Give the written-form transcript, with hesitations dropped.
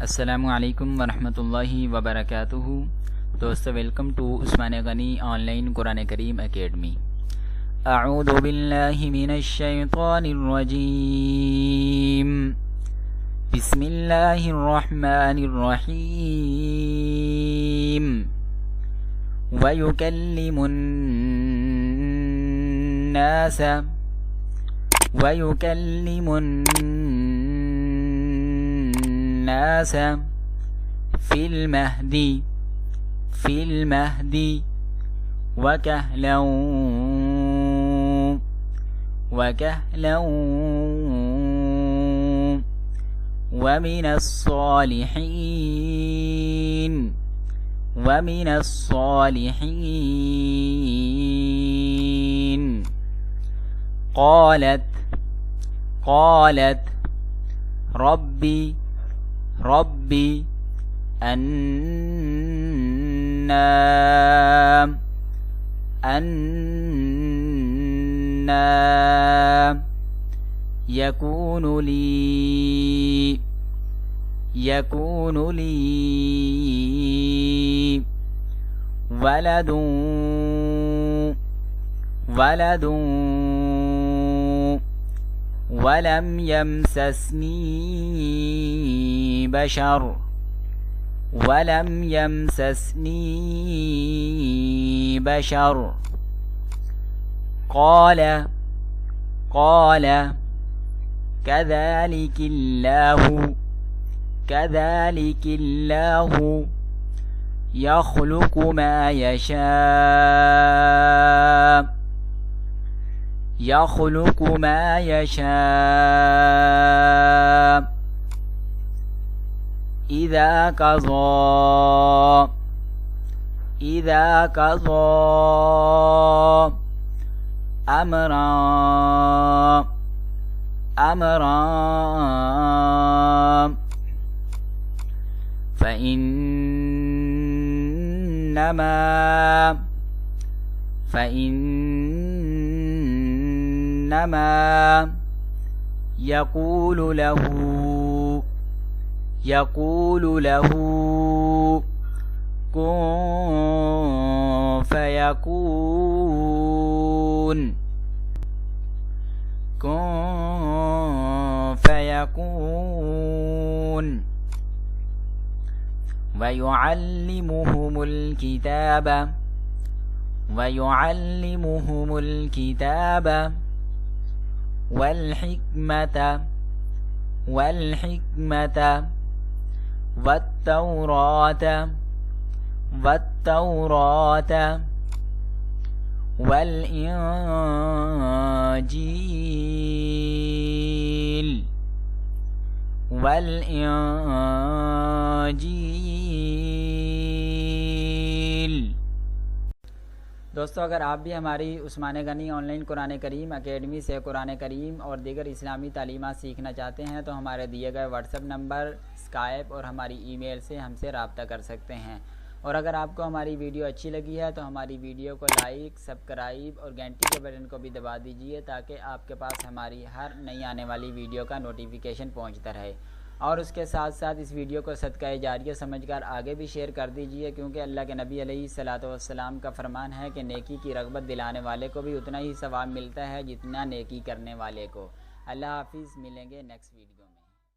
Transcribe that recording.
अस्सलामुअलैकुम वरहमतुल्लाहि वबरकातुहू। दोस्तों, वेलकम टू उस्मान गनी ऑनलाइन कुरान करीम एकेडमी। अऊज़ु बिल्लाहि मिनश शैतानिर रजीम। बिस्मिल्लाहिर रहमानिर रहीम। वयुकल्लिमुन नास फिल महदी वकहलन वमिनस सालिहीन। قالت ربي أنا يكون لي ولد ولم يمسسني بشر قال كذلك الله يخلق ما يشاء إذا قضى أمرا فإنما يقول له كن فيكون ويعلمهم الكتاب والحكمة والتوراة والإنجيل दोस्तों, अगर आप भी हमारी उस्मान गनी ऑनलाइन कुरान करीम एकेडमी से कुरान करीम और दीगर इस्लामी तालीमात सीखना चाहते हैं तो हमारे दिए गए व्हाट्सएप नंबर, स्काइप और हमारी ईमेल से हमसे रब्ता कर सकते हैं। और अगर आपको हमारी वीडियो अच्छी लगी है तो हमारी वीडियो को लाइक, सब्सक्राइब और घंटी के बटन को भी दबा दीजिए ताकि आपके पास हमारी हर नई आने वाली वीडियो का नोटिफिकेशन पहुंचता रहे। और उसके साथ साथ इस वीडियो को सदका जारिया समझकर आगे भी शेयर कर दीजिए, क्योंकि अल्लाह के नबी अलैहिस्सलातु वस्सलाम का फरमान है कि नेकी की रग़बत दिलाने वाले को भी उतना ही सवाब मिलता है जितना नेकी करने वाले को। अल्लाह हाफिज़। मिलेंगे नेक्स्ट वीडियो।